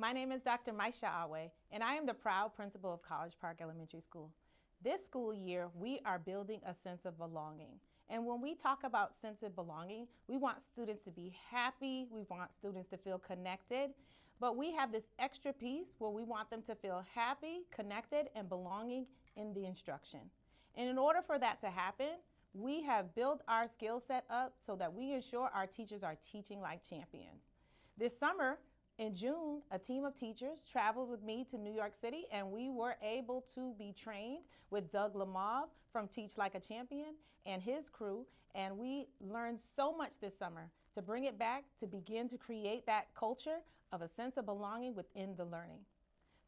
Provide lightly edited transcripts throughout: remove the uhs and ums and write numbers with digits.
My name is Dr. Maisha Otway, and I am the proud principal of College Park Elementary School. This school year, we are building a sense of belonging. And when we talk about sense of belonging, we want students to be happy, we want students to feel connected, but we have this extra piece where we want them to feel happy, connected, and belonging in the instruction. And in order for that to happen, we have built our skill set up so that we ensure our teachers are teaching like champions. This summer, in June, a team of teachers traveled with me to New York City, and we were able to be trained with Doug Lamov from Teach Like a Champion and his crew, and we learned so much this summer to bring it back to begin to create that culture of a sense of belonging within the learning.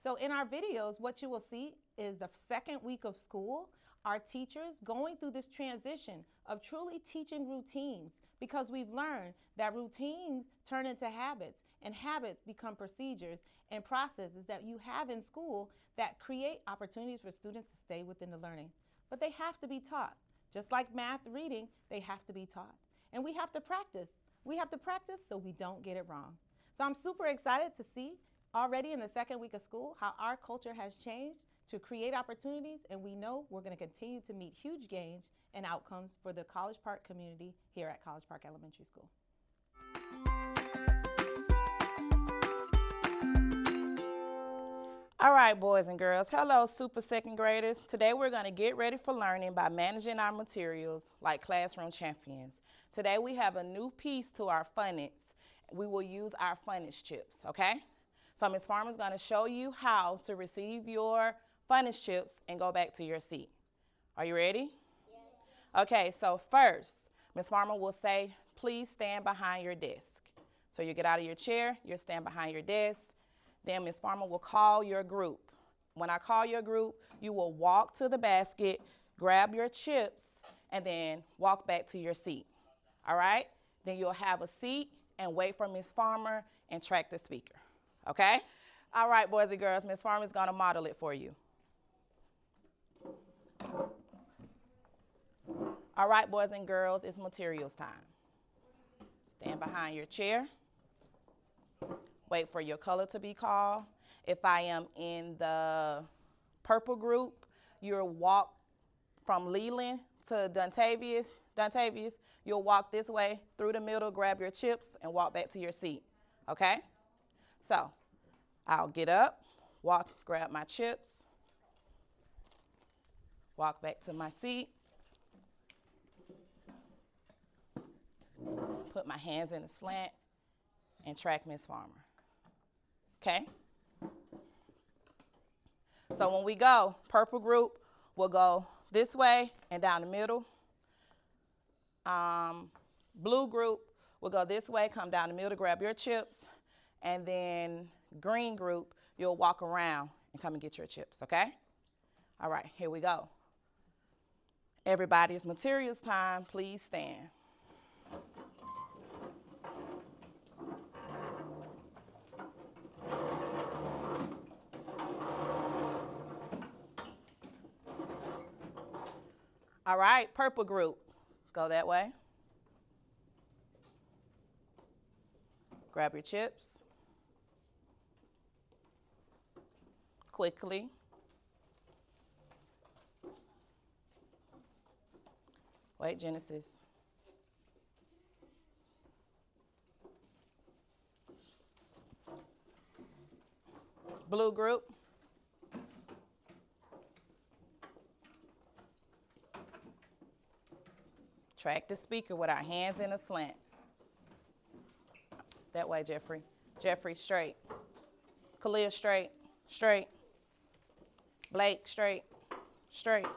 So in our videos, what you will see is the second week of school, our teachers going through this transition of truly teaching routines, because we've learned that routines turn into habits, and habits become procedures and processes that you have in school that create opportunities for students to stay within the learning. But they have to be taught. Just like math, reading, they have to be taught. And we have to practice. We have to practice so we don't get it wrong. So I'm super excited to see already in the second week of school how our culture has changed to create opportunities, and we know we're going to continue to meet huge gains and outcomes for the College Park community here at College Park Elementary School. All right, boys and girls. Hello, super second graders. Today we're going to get ready for learning by managing our materials like classroom champions. Today we have a new piece to our phonics. We will use our phonics chips, okay? So Ms. Farmer's going to show you how to receive your phonics chips and go back to your seat. Are you ready? Yes. Okay, so first, Ms. Farmer will say, please stand behind your desk. So you get out of your chair, you stand behind your desk. Then Ms. Farmer will call your group. When I call your group, you will walk to the basket, grab your chips, and then walk back to your seat. All right? Then you'll have a seat and wait for Ms. Farmer and track the speaker. Okay? All right, boys and girls, Ms. Farmer is going to model it for you. All right, boys and girls, it's materials time. Stand behind your chair. Wait for your color to be called. If I am in the purple group, you'll walk from Leland to Duntavius. You'll walk this way through the middle, grab your chips, and walk back to your seat. Okay? So I'll get up, walk, grab my chips, walk back to my seat, put my hands in a slant, and track Ms. Farmer. Okay? So when we go, purple group will go this way and down the middle. Blue group will go this way, come down the middle, grab your chips. And then green group, you'll walk around and come and get your chips, okay? All right, here we go. Everybody, it's materials time. Please stand. All right, purple group, go that way. Grab your chips. Quickly. Wait, Genesis. Blue group. Track the speaker with our hands in a slant. That way, Jeffrey. Jeffrey, straight. Khalil, straight. Straight. Blake, straight. Straight.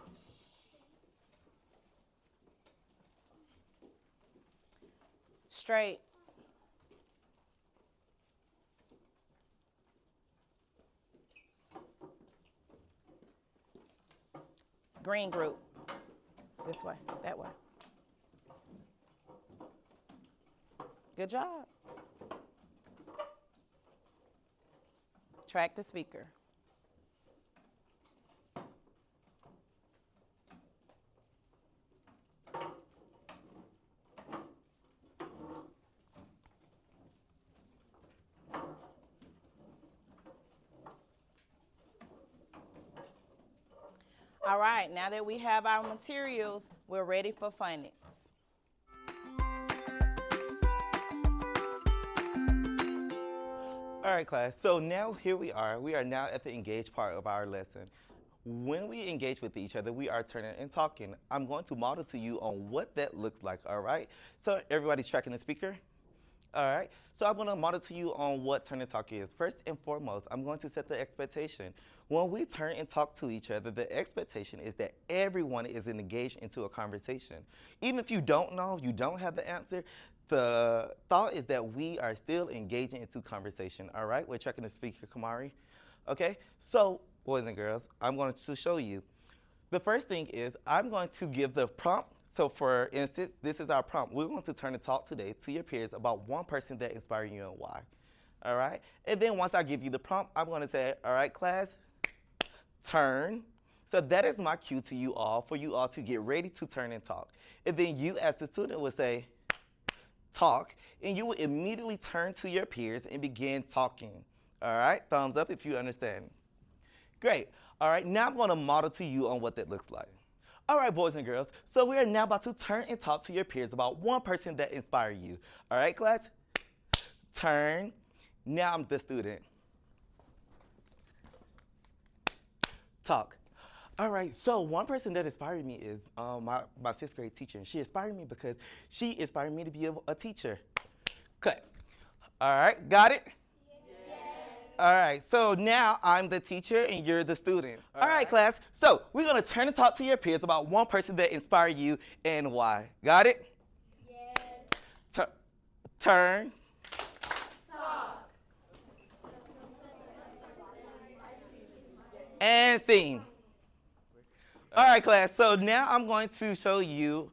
Straight. Green group. This way, that way. Good job. Track the speaker. All right, now that we have our materials, we're ready for phonics. All right, class. So now here we are. We are now at the engage part of our lesson. When we engage with each other, we are turning and talking. I'm going to model to you on what that looks like, all right? So everybody's tracking the speaker? All right, so I'm going to model to you on what turn and talk is. First and foremost, I'm going to set the expectation. When we turn and talk to each other, the expectation is that everyone is engaged into a conversation. Even if you don't know, you don't have the answer, the thought is that we are still engaging into conversation, all right? We're tracking the speaker, Kamari. Okay, so boys and girls, I'm going to show you. The first thing is I'm going to give the prompt. So for instance, this is our prompt. We're going to turn and talk today to your peers about one person that inspired you and why. All right? And then once I give you the prompt, I'm going to say, all right, class, turn. So that is my cue to you all, for you all to get ready to turn and talk. And then you as the student would say, talk, and you will immediately turn to your peers and begin talking. All right? Thumbs up if you understand. Great. All right, now I'm going to model to you on what that looks like. All right, boys and girls, so we are now about to turn and talk to your peers about one person that inspired you. All right, class? Turn. Now I'm the student. Talk. All right, so one person that inspired me is my sixth grade teacher. And she inspired me because she inspired me to be a teacher. Cut. All right, got it? All right, so now I'm the teacher and you're the student. All right, class. So we're going to turn and talk to your peers about one person that inspired you and why. Got it? Yes. Turn. Talk. And sing. All right, class. So now I'm going to show you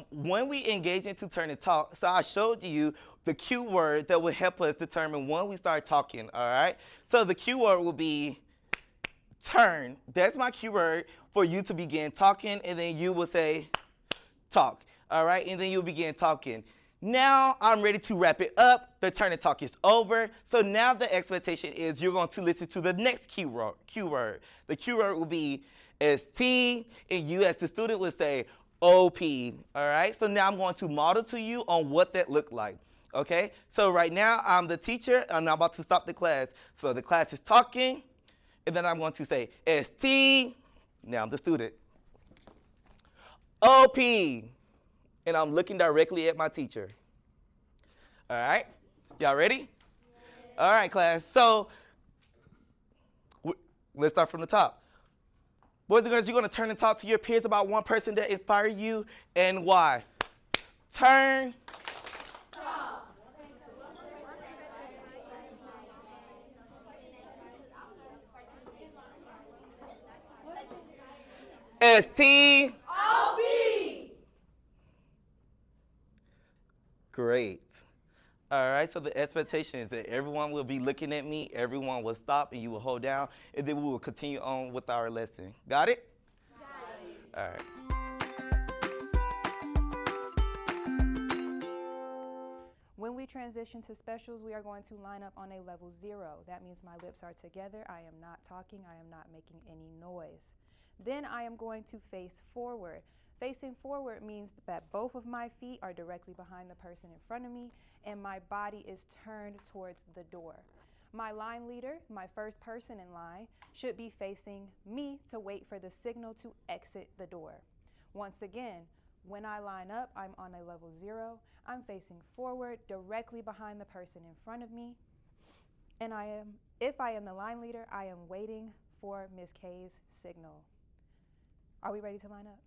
when we engage into turn and talk. So I showed you the cue word that will help us determine when we start talking, all right? So the cue word will be turn. That's my cue word for you to begin talking, and then you will say talk, all right? And then you'll begin talking. Now I'm ready to wrap it up. The turn and talk is over. So now the expectation is you're going to listen to the next cue word. The cue word will be ST, and you as the student would say OP, all right? So now I'm going to model to you on what that looked like. Okay, so right now I'm the teacher and I'm about to stop the class. So the class is talking, and then I'm going to say ST, now I'm the student. OP, and I'm looking directly at my teacher. All right, y'all ready? Yes. All right, class, so let's start from the top. Boys and girls, you're going to turn and talk to your peers about one person that inspired you and why. Turn. ST. OB. Great. All right, so the expectation is that everyone will be looking at me, everyone will stop, and you will hold down, and then we will continue on with our lesson. Got it? Got it. All right. When we transition to specials, we are going to line up on a level 0. That means my lips are together. I am not talking. I am not making any noise. Then I am going to face forward. Facing forward means that both of my feet are directly behind the person in front of me and my body is turned towards the door. My line leader, my first person in line, should be facing me to wait for the signal to exit the door. Once again, when I line up, I'm on a level 0. I'm facing forward directly behind the person in front of me. And if I am the line leader, I am waiting for Ms. K's signal. Are we ready to line up?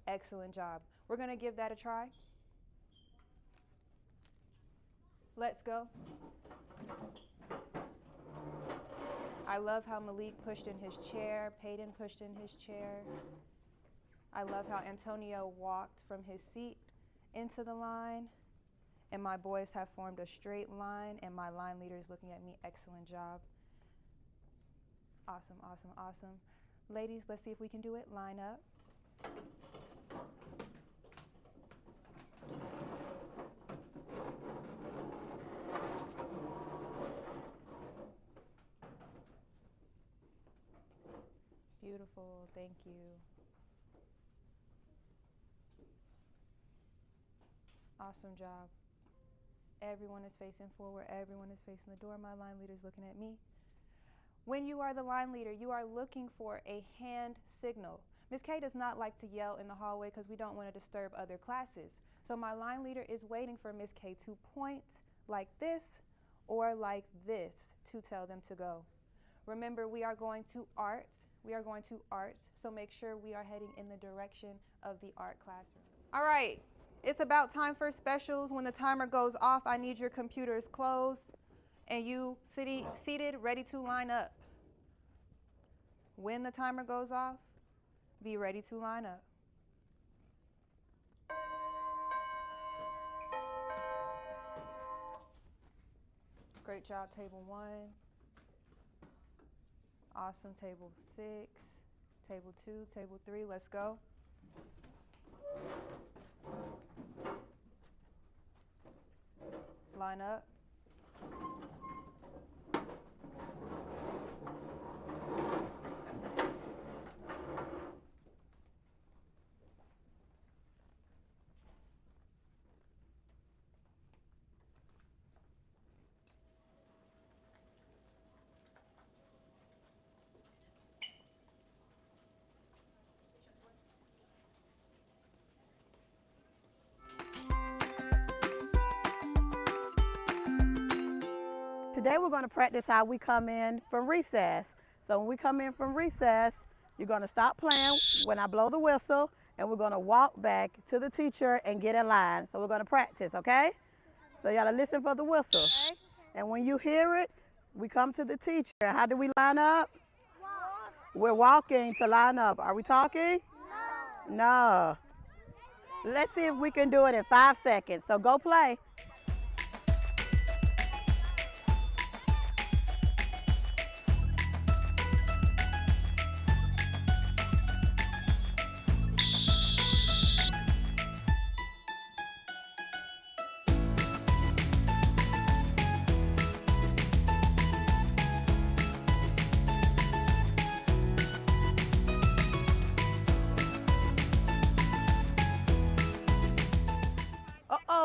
Excellent job. We're going to give that a try. Let's go. I love how Malik pushed in his chair. Peyton pushed in his chair. I love how Antonio walked from his seat into the line. And my boys have formed a straight line, and my line leader is looking at me. Excellent job. Awesome, awesome, awesome. Ladies, let's see if we can do it. Line up. beautiful. Thank you. Awesome job. Everyone is facing forward. Everyone is facing the door. My line leader is looking at me. When you are the line leader, you are looking for a hand signal. Ms. K does not like to yell in the hallway because we don't want to disturb other classes. So my line leader is waiting for Ms. K to point like this or like this to tell them to go. Remember, we are going to art. We are going to art, so make sure we are heading in the direction of the art classroom. All right, it's about time for specials. When the timer goes off, I need your computers closed and you seated, ready to line up. When the timer goes off, be ready to line up. Great job, table 1. Awesome, table 6, table 2, table 3, let's go. Line up. Today we're going to practice how we come in from recess. So when we come in from recess, you're going to stop playing when I blow the whistle, and we're going to walk back to the teacher and get in line. So we're going to practice, okay? So you got to listen for the whistle. Okay. And when you hear it, we come to the teacher. How do we line up? Walk. We're walking to line up. Are we talking? No. No. Let's see if we can do it in 5 seconds. So go play.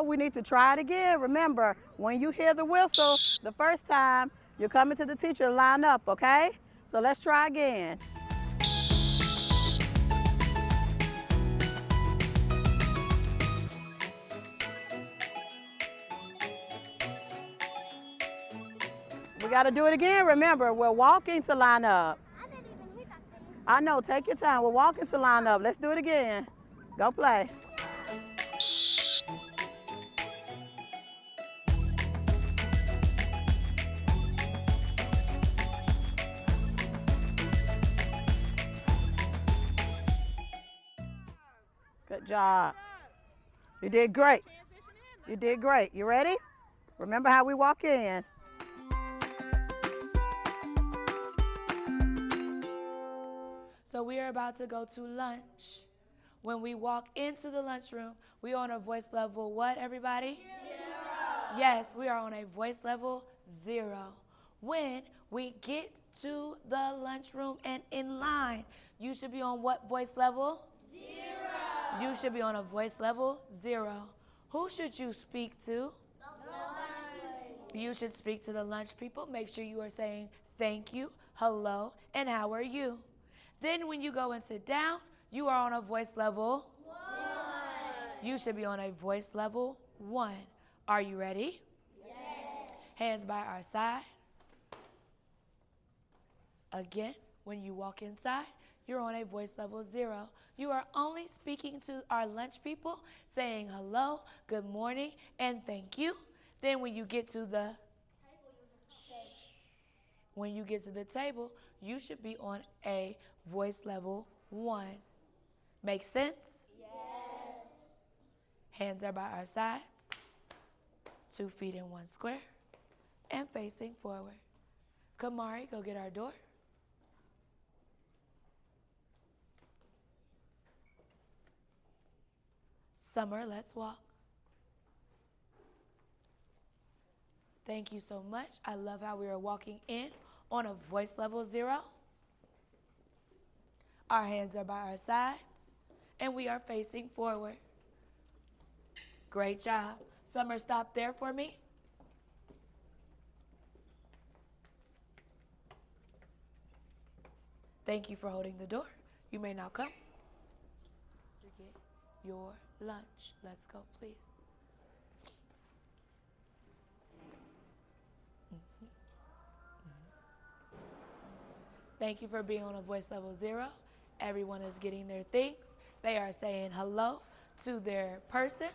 We need to try it again. Remember, when you hear the whistle the first time, you're coming to the teacher, line up, okay? So let's try again. We got to do it again. Remember, we're walking to line up. I didn't even hit that thing. I know, take your time. We're walking to line up. Let's do it again. Go play. Good job. You did great. You did great. You ready? Remember how we walk in. So we are about to go to lunch. When we walk into the lunchroom, we are on a voice level what, everybody? 0. Yes, we are on a voice level 0. When we get to the lunchroom and in line, you should be on what voice level? 0. You should be on a voice level 0. Who should you speak to? The lunch. You should speak to the lunch people. Make sure you are saying thank you, hello, and how are you? Then when you go and sit down, you are on a voice level 1. You should be on a voice level 1. Are you ready? Yes. Hands by our side. Again, when you walk inside, you're on a voice level 0. You are only speaking to our lunch people, saying hello, good morning, and thank you. Then when you get to the table, you should be on a voice level 1. Make sense? Yes. Hands are by our sides, 2 feet in 1 square, and facing forward. Kamari, go get our door. Summer, let's walk. Thank you so much. I love how we are walking in on a voice level 0. Our hands are by our sides, and we are facing forward. Great job. Summer, stop there for me. Thank you for holding the door. You may now come to get your lunch. Let's go, please. Thank you for being on a voice level 0. Everyone is getting their things. They are saying hello to their person.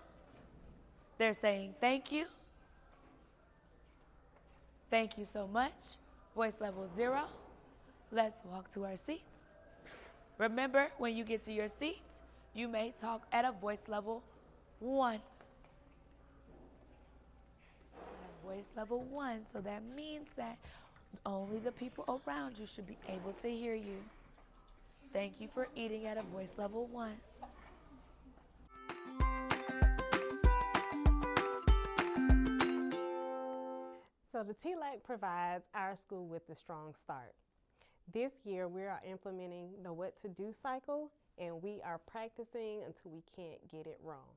They're saying thank you. Thank you so much. Voice level 0. Let's walk to our seats. Remember, when you get to your seats, you may talk at a voice level 1. At a voice level 1, so that means that only the people around you should be able to hear you. Thank you for eating at a voice level 1. So the TLAC provides our school with a strong start. This year we are implementing the what to do cycle, and we are practicing until we can't get it wrong.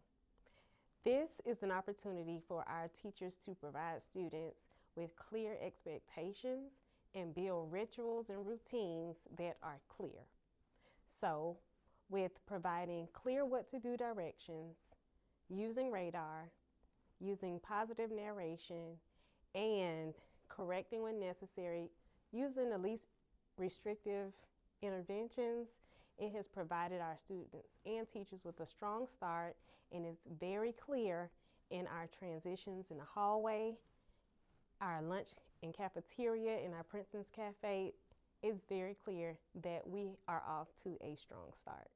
This is an opportunity for our teachers to provide students with clear expectations and build rituals and routines that are clear. So with providing clear what to do directions, using radar, using positive narration, and correcting when necessary, using the least restrictive interventions, it has provided our students and teachers with a strong start, and it's very clear in our transitions in the hallway, our lunch and cafeteria, in our Princeton's Cafe. It's very clear that we are off to a strong start.